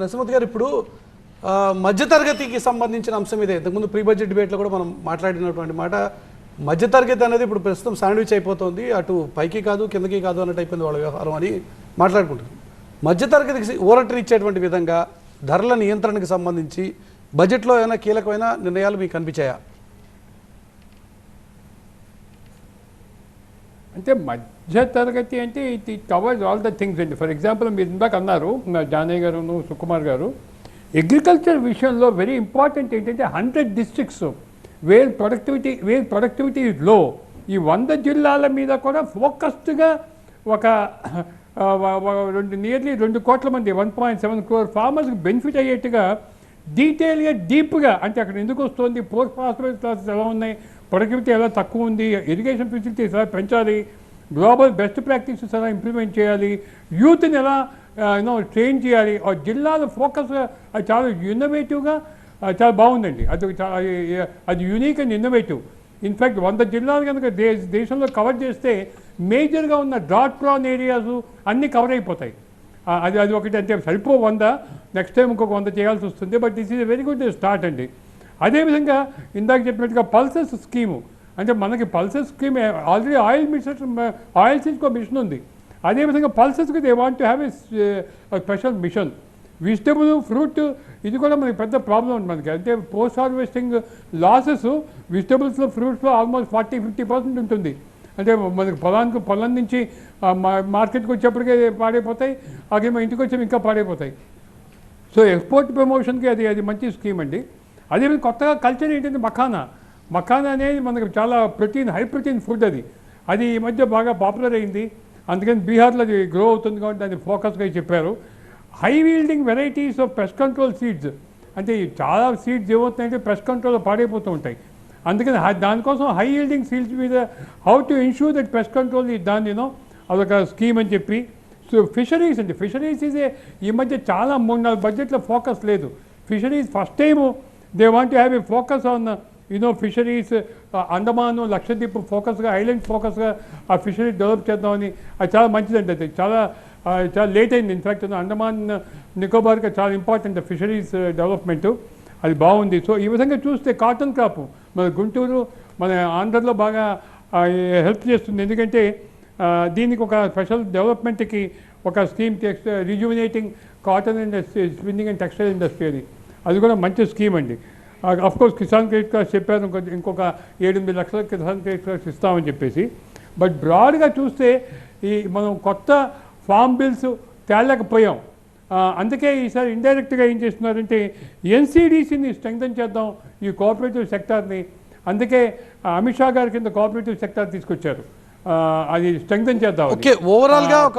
నరసింహత్ గారు ఇప్పుడు మధ్యతరగతికి సంబంధించిన అంశం ఇదే. ఇంతకుముందు ప్రీ బడ్జెట్ డిబేట్లో కూడా మనం మాట్లాడినటువంటి మాట, మధ్యతరగతి అనేది ఇప్పుడు ప్రస్తుతం శాండ్విచ్ అయిపోతుంది, అటు పైకి కాదు కిందకి కాదు అన్నట్టు అయిపోయింది వాళ్ళ వ్యవహారం అని మాట్లాడుకుంటున్నాం. మధ్యతరగతికి ఊరటని ఇచ్చేటువంటి విధంగా ధరల నియంత్రణకు సంబంధించి బడ్జెట్లో ఏమైనా కీలకమైన నిర్ణయాలు మీకు కనిపించాయా? అంటే మధ్య తరగతి అంటే it covers all the things అండి. ఫర్ ఎగ్జాంపుల్ మీరు ఇందాక అన్నారు జానయ్య గారు సుకుమార్ గారు, అగ్రికల్చర్ విషయంలో వెరీ ఇంపార్టెంట్ ఏంటంటే 100 districts wear productivity is low, ఈ 100 జిల్లాల మీద కూడా ఫోకస్డ్గా ఒక నియర్లీ 2 కోట్ల మంది 1.7 crore ఫార్మర్స్కి బెనిఫిట్ అయ్యేట్టుగా డీటెయిల్గా డీప్గా, అంటే అక్కడ ఎందుకు వస్తుంది, పోస్ట్ ఫాస్ఫేట్ క్లాసెస్ ఎలా ఉన్నాయి, ప్రొడక్టివిటీ ఎలా తక్కువ ఉంది, ఇరిగేషన్ ఫెసిలిటీస్ ఎలా పెంచాలి, గ్లోబల్ బెస్ట్ ప్రాక్టీసెస్ ఎలా ఇంప్లిమెంట్ చేయాలి, యూత్ని ఎలా ట్రైన్ చేయాలి, ఆ జిల్లాల ఫోకస్ అది చాలా ఇన్నోవేటివ్గా చాలా బాగుందండి. అది యూనిక్ అండ్ ఇన్నోవేటివ్. ఇన్ఫ్యాక్ట్ 100 జిల్లాలు కనుక దేశంలో కవర్ చేస్తే మేజర్గా ఉన్న డ్రాట్ ప్రాన్ ఏరియాస్ అన్నీ కవర్ అయిపోతాయి. అది ఒకటి, అంటే సరిపో 100, నెక్స్ట్ టైం ఇంకొక 100 చేయాల్సి వస్తుంది. But this is a very good start అండి. అదేవిధంగా ఇందాక చెప్పినట్టుగా పల్సెస్ స్కీము, అంటే మనకి పల్సెస్ స్కీమ్ ఆల్రెడీ ఆయిల్ సీడ్స్కి ఒక మిషన్ ఉంది. అదేవిధంగా పల్సెస్కి they want to have a special mission. Vegetable fruit ఇది కూడా మనకి పెద్ద ప్రాబ్లం ఉంది మనకి. అంటే పోస్ట్ హార్వెస్టింగ్ లాసెస్ వెజిటబుల్స్లో ఫ్రూట్స్లో ఆల్మోస్ట్ 40-50% ఉంటుంది. అంటే మనకి పొలం నుంచి మార్కెట్కి వచ్చేప్పటికే పాడైపోతాయి, అదేమో ఇంటికి వచ్చేవి ఇంకా పాడైపోతాయి. సో ఎక్స్పోర్ట్ ప్రమోషన్కి అది మంచి స్కీమ్ అండి. అదేవిధంగా కొత్తగా కల్చర్ ఏంటంటే మఖానా అనేది మనకు చాలా హై ప్రోటీన్ ఫుడ్. అది ఈ మధ్య బాగా పాపులర్ అయింది. అందుకని బీహార్లో అది గ్రో అవుతుంది కాబట్టి దాన్ని ఫోకస్గా చెప్పారు. High wielding varieties of pest control seeds, అంటే చాలా సీడ్స్ ఏమవుతాయంటే పెస్ట్ కంట్రోల్లో పాడైపోతూ ఉంటాయి. అందుకని దానికోసం హై ఈల్డింగ్ సీడ్స్ మీద how to ensure that pest control దాన్ని అదొక స్కీమ్ అని చెప్పి. సో ఫిషరీస్ అండి, ఫిషరీస్ ఈ మధ్య చాలా 3-4 బడ్జెట్లో ఫోకస్ లేదు. Fisheries first time they want to have a focus on fisheries. Andaman Lakshadweep ఫోకస్గా, ఐలాండ్ ఫోకస్గా ఆ ఫిషరీ డెవలప్ చేద్దామని. అది చాలా మంచిదండి. అది చాలా లేట్ అయింది. ఇన్ఫ్యాక్ట్ అండమాన్ నికోబార్గా చాలా ఇంపార్టెంట్ ఫిషరీస్ డెవలప్మెంటు, అది బాగుంది. సో ఈ విధంగా చూస్తే కాటన్ క్రాప్ మన గుంటూరు, మన ఆంధ్రలో బాగా హెల్ప్ చేస్తుంది. ఎందుకంటే దీనికి ఒక స్పెషల్ డెవలప్మెంట్కి ఒక scheme, rejuvenating cotton industry, spinning and textile industry, అది కూడా మంచి స్కీమ్ అండి. అఫ్కోర్స్ కిసాన్ క్రెడిట్ కార్డ్స్ చెప్పారు, ఇంకొక 7-8 లక్షల కిసాన్ క్రెడిట్ కార్డ్స్ ఇస్తామని చెప్పేసి. బట్ బ్రాడ్గా చూస్తే మనం కొత్త ఫార్మ్ బిల్స్ తేలేకపోయాం. అందుకే ఈసారి ఇండైరెక్ట్గా ఏం చేస్తున్నారంటే ఎన్సీడీసీని స్ట్రెంగ్థెన్ చేద్దాం, ఈ కోఆపరేటివ్ సెక్టార్ని. అందుకే అమిత్ షా గారి కింద కోఆపరేటివ్ సెక్టార్ తీసుకొచ్చారు, అది స్ట్రెంగ్థెన్ చేద్దాం. ఓకే, ఓవరాల్గా ఒక